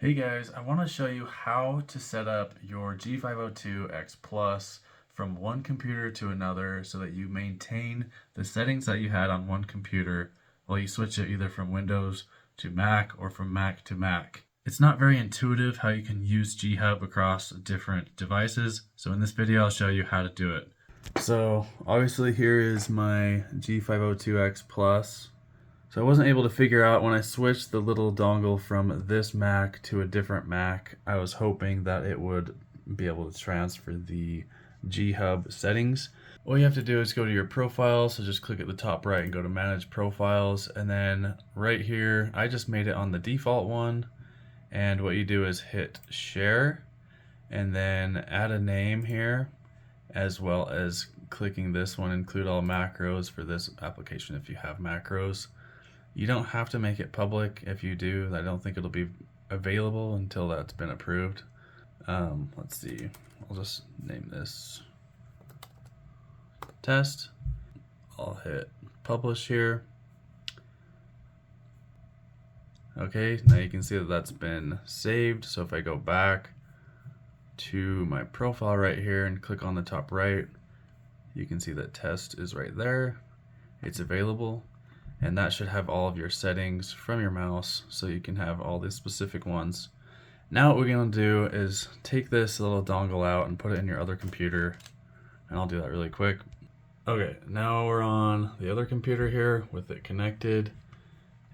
Hey guys, I want to show you how to set up your G502 X Plus from one computer to another so that you maintain the settings that you had on one computer while you switch it either from Windows to Mac or from Mac to Mac. It's not very intuitive how you can use G-Hub across different devices, so in this video I'll show you how to do it. So obviously here is my G502 X Plus. So I wasn't able to figure out when I switched the little dongle from this Mac to a different Mac, I was hoping that it would be able to transfer the G-Hub settings. All you have to do is go to your profiles, so just click at the top right and go to manage profiles, and then right here, I just made it on the default one, and what you do is hit share, and then add a name here, as well as clicking this one, include all macros for this application if you have macros. You don't have to make it public. If you do, I don't think it'll be available until that's been approved. Let's see, I'll just name this test. I'll hit publish here. Okay, now you can see that that's been saved. So if I go back to my profile right here and click on the top right, you can see that test is right there. It's available. And that should have all of your settings from your mouse, so you can have all the specific ones. Now what we're going to do is take this little dongle out and put it in your other computer, and I'll do that really quick. Okay, now we're on the other computer here with it connected,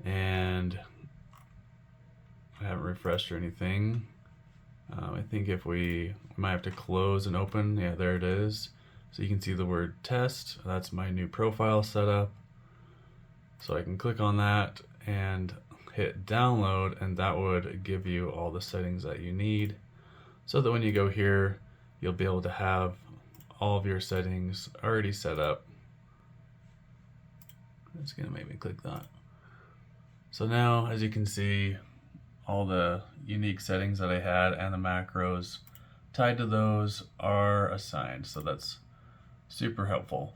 and I haven't refreshed or anything. I think if we might have to close and open, yeah, there it is. So you can see the word test. That's my new profile setup. So I can click on that and hit download, and that would give you all the settings that you need so that when you go here, you'll be able to have all of your settings already set up. It's gonna make me click that. So now, as you can see, all the unique settings that I had and the macros tied to those are assigned, so that's super helpful.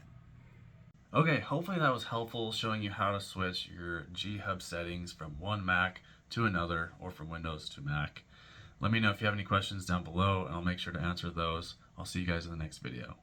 Okay, hopefully that was helpful showing you how to switch your G-Hub settings from one Mac to another or from Windows to Mac. Let me know if you have any questions down below and I'll make sure to answer those. I'll see you guys in the next video.